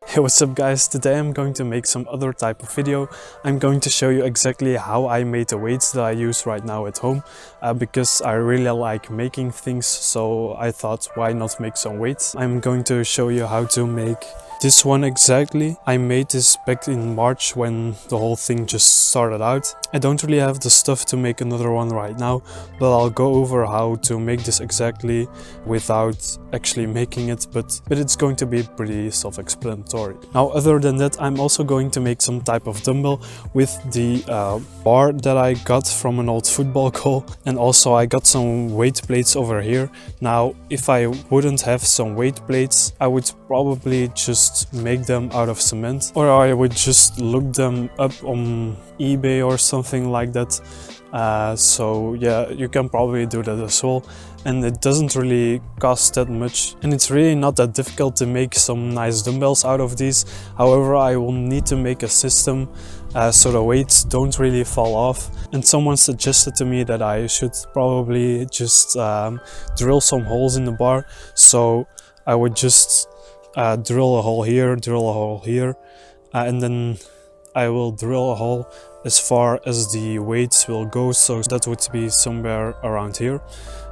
Hey, what's up guys? Today I'm going to make some other type of video. I'm going to show you exactly how I made the weights that I use right now at home because I really like making things, so I thought why not make some weights. I'm going to show you how to make this one exactly. I made this back in March when the whole thing just started out. I don't really have the stuff to make another one right now, but I'll go over how to make this exactly without actually making it, but it's going to be pretty self-explanatory. Now, other than that, I'm also going to make some type of dumbbell with the bar that I got from an old football goal, and also I got some weight plates over here. Now, if I wouldn't have some weight plates, I would probably just make them out of cement, or I would just look them up on eBay or something like that. So yeah, you can probably do that as well, and it doesn't really cost that much, and it's really not that difficult to make some nice dumbbells out of these. However, I will need to make a system so the weights don't really fall off, and someone suggested to me that I should probably just drill some holes in the bar. So I would just drill a hole here, drill a hole here, and then I will drill a hole as far as the weights will go, so that would be somewhere around here,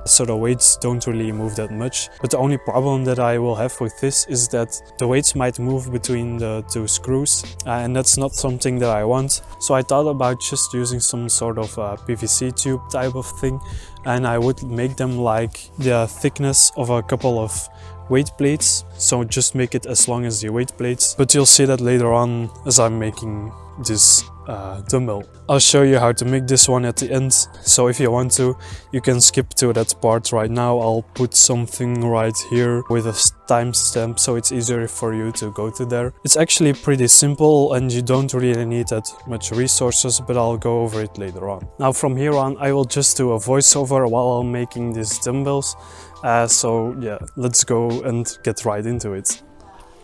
so the weights don't really move that much. But the only problem that I will have with this is that the weights might move between the two screws, and that's not something that I want. So I thought about just using some sort of PVC tube type of thing, and I would make them like the thickness of a couple of weight plates, so just make it as long as the weight plates, but you'll see that later on as I'm making this dumbbell. I'll show you how to make this one at the end, so if you want to, you can skip to that part right now. I'll put something right here with a timestamp so it's easier for you to go to there. It's actually pretty simple and you don't really need that much resources, but I'll go over it later on. Now from here on I will just do a voiceover while I'm making these dumbbells. So yeah, let's go and get right into it.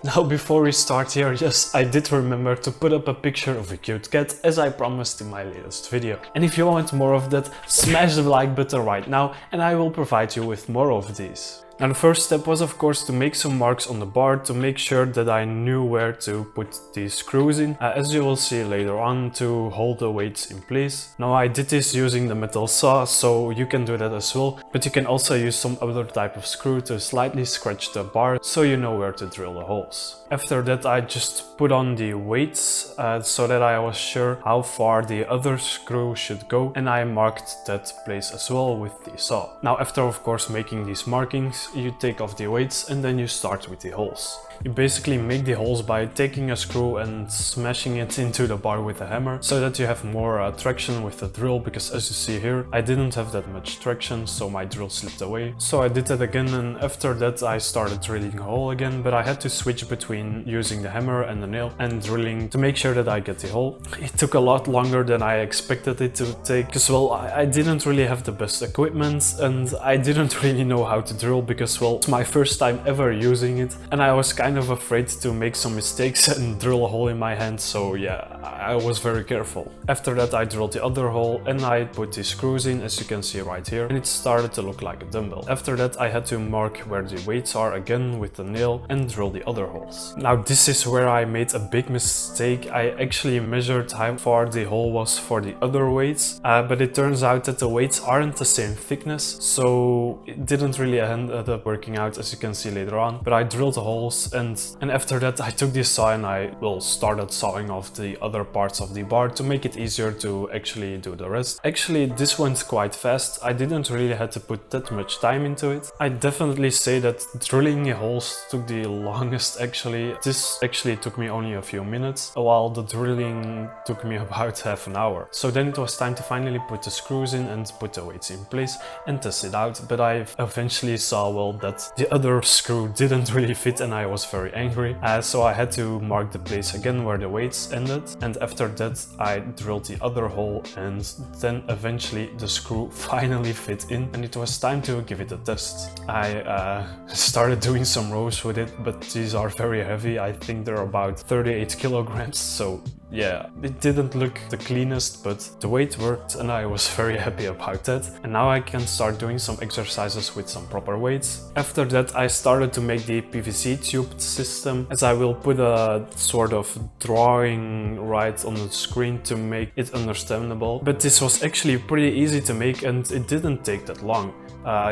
Now before we start here, yes, I did remember to put up a picture of a cute cat as I promised in my latest video. And if you want more of that, smash the like button right now and I will provide you with more of these. Now the first step was of course to make some marks on the bar to make sure that I knew where to put these screws in, as you will see later on, to hold the weights in place. Now I did this using the metal saw, so you can do that as well, but you can also use some other type of screw to slightly scratch the bar so you know where to drill the holes. After that I just put on the weights so that I was sure how far the other screw should go, and I marked that place as well with the saw. Now after of course making these markings, you take off the weights and then you start with the holes. You basically make the holes by taking a screw and smashing it into the bar with a hammer so that you have more traction with the drill, because as you see here, I didn't have that much traction, so my drill slipped away. So I did that again, and after that I started drilling a hole again, but I had to switch between using the hammer and the nail and drilling to make sure that I get the hole. It took a lot longer than I expected it to take, because well, I didn't really have the best equipment and I didn't really know how to drill, because well, it's my first time ever using it and I was kind of afraid to make some mistakes and drill a hole in my hand, so yeah, I was very careful. After that I drilled the other hole and I put the screws in, as you can see right here, and it started to look like a dumbbell. After that I had to mark where the weights are again with the nail and drill the other holes. Now this is where I made a big mistake. I actually measured how far the hole was for the other weights, but it turns out that the weights aren't the same thickness, so it didn't really end up working out, as you can see later on. But I drilled the holes, and after that I took this saw and I started sawing off the other parts of the bar to make it easier to actually do the rest. Actually this went quite fast. I didn't really have to put that much time into it. I definitely say that drilling the holes took the longest actually. This actually took me only a few minutes, while the drilling took me about half an hour. So then it was time to finally put the screws in and put the weights in place and test it out, but I eventually saw, well, that the other screw didn't really fit and I was very angry. So I had to mark the place again where the weights ended, and after that I drilled the other hole, and then eventually the screw finally fit in and it was time to give it a test. I started doing some rows with it, but these are very heavy. I think they're about 38 kilograms, so yeah, it didn't look the cleanest, but the weight worked and I was very happy about that. And now I can start doing some exercises with some proper weights. After that I started to make the PVC tube system, as I will put a sort of drawing right on the screen to make it understandable. But this was actually pretty easy to make and it didn't take that long.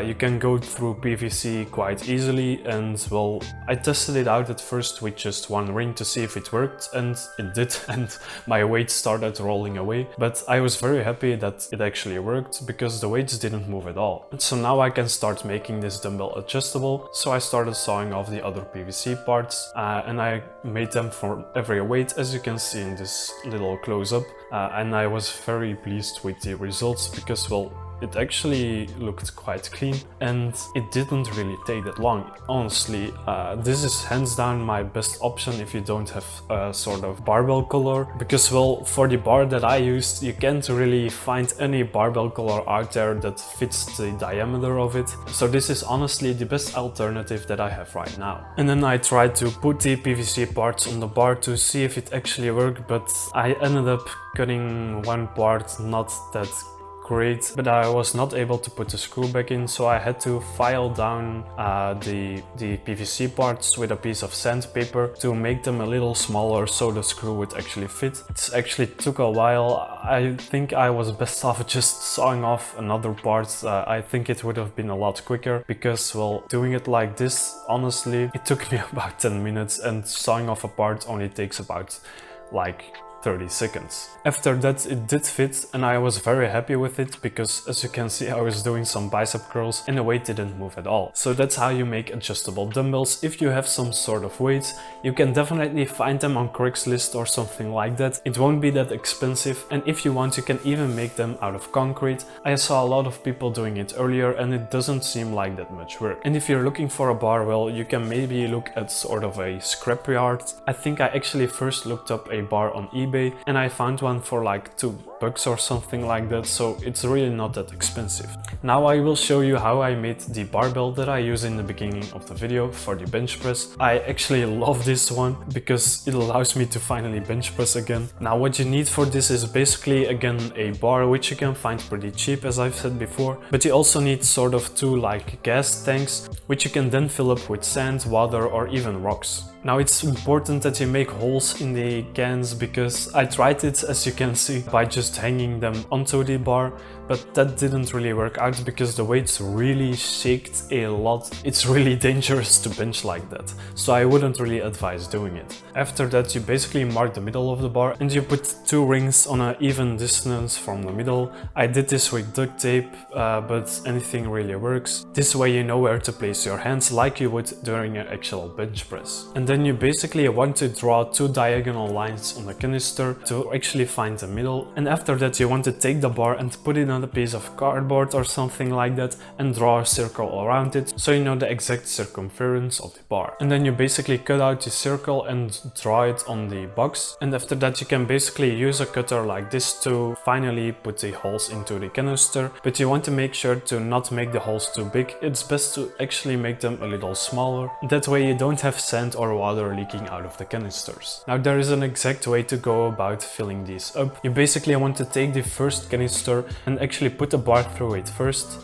You can go through PVC quite easily, and well, I tested it out at first with just one ring to see if it worked, and it did, and my weight started rolling away. But I was very happy that it actually worked, because the weights didn't move at all. And so now I can start making this dumbbell adjustable. So I started sawing off the other PVC parts, and I made them for every weight, as you can see in this little close-up. And I was very pleased with the results, because well, it actually looked quite clean and it didn't really take that long. Honestly, this is hands down my best option if you don't have a sort of barbell color, because well, for the bar that I used, you can't really find any barbell color out there that fits the diameter of it. So this is honestly the best alternative that I have right now. And then I tried to put the PVC parts on the bar to see if it actually worked, but I ended up cutting one part not that great, but I was not able to put the screw back in, so I had to file down the PVC parts with a piece of sandpaper to make them a little smaller so the screw would actually fit. It actually took a while. I think I was best off just sawing off another part. I think it would have been a lot quicker, because well, doing it like this, honestly, it took me about 10 minutes and sawing off a part only takes about like 30 seconds. After that it did fit and I was very happy with it, because as you can see I was doing some bicep curls and the weight didn't move at all. So that's how you make adjustable dumbbells. If you have some sort of weights, you can definitely find them on Craigslist or something like that. It won't be that expensive, and if you want you can even make them out of concrete. I saw a lot of people doing it earlier and it doesn't seem like that much work. And if you're looking for a bar, well, you can maybe look at sort of a scrapyard. I think I actually first looked up a bar on eBay and I found one for like $2 or something like that, so it's really not that expensive. Now I will show you how I made the barbell that I use in the beginning of the video for the bench press. I actually love this one because it allows me to finally bench press again. Now what you need for this is basically again a bar, which you can find pretty cheap as I've said before, but you also need sort of two like gas tanks, which you can then fill up with sand, water or even rocks. Now it's important that you make holes in the cans, because I tried it, as you can see, by just hanging them onto the bar, but that didn't really work out because the weights really shaked a lot. It's really dangerous to bench like that, so I wouldn't really advise doing it. After that you basically mark the middle of the bar and you put 2 rings on an even distance from the middle. I did this with duct tape, but anything really works. This way you know where to place your hands like you would during an actual bench press. And then you basically want to draw 2 diagonal lines on the canister to actually find the middle, and after that you want to take the bar and put it on a piece of cardboard or something like that and draw a circle around it so you know the exact circumference of the bar. And then you basically cut out the circle and draw it on the box, and after that you can basically use a cutter like this to finally put the holes into the canister, but you want to make sure to not make the holes too big. It's best to actually make them a little smaller, that way you don't have sand or water leaking out of the canisters. Now there is an exact way to go about filling these up. You basically want to take the first canister and actually put the bar through it first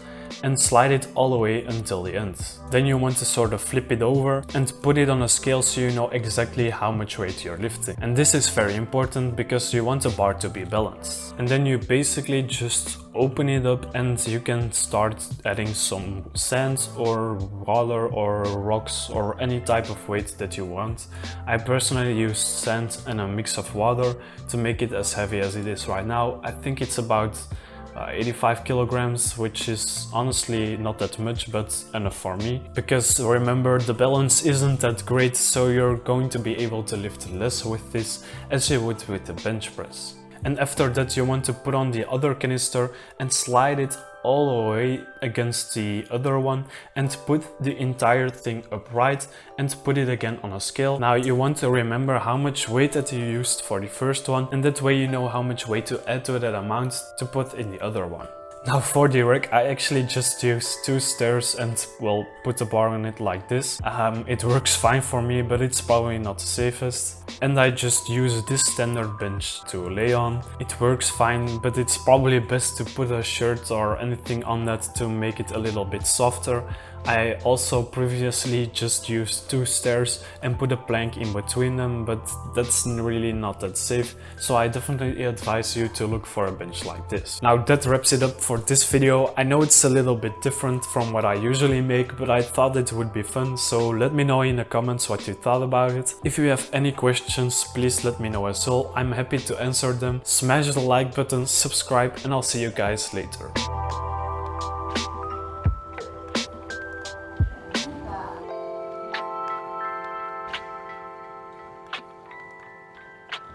and slide it all the way until the end. Then you want to sort of flip it over and put it on a scale so you know exactly how much weight you're lifting. And this is very important because you want the bar to be balanced. And then you basically just open it up and you can start adding some sand or water or rocks or any type of weight that you want. I personally use sand and a mix of water to make it as heavy as it is right now. I think it's about 85 kilograms, which is honestly not that much, but enough for me. Because remember, the balance isn't that great, so you're going to be able to lift less with this as you would with the bench press. And after that you want to put on the other canister and slide it all the way against the other one and put the entire thing upright and put it again on a scale. Now you want to remember how much weight that you used for the first one, and that way you know how much weight to add to that amount to put in the other one. Now for the rack, I actually just use 2 stairs and well, put the bar on it like this. It works fine for me, but it's probably not the safest. And I just use this standard bench to lay on. It works fine, but it's probably best to put a shirt or anything on that to make it a little bit softer. I also previously just used 2 stairs and put a plank in between them, but that's really not that safe, so I definitely advise you to look for a bench like this. Now that wraps it up for this video. I know it's a little bit different from what I usually make, but I thought it would be fun, so let me know in the comments what you thought about it. If you have any questions, please let me know as well. I'm happy to answer them. Smash the like button, subscribe, and I'll see you guys later.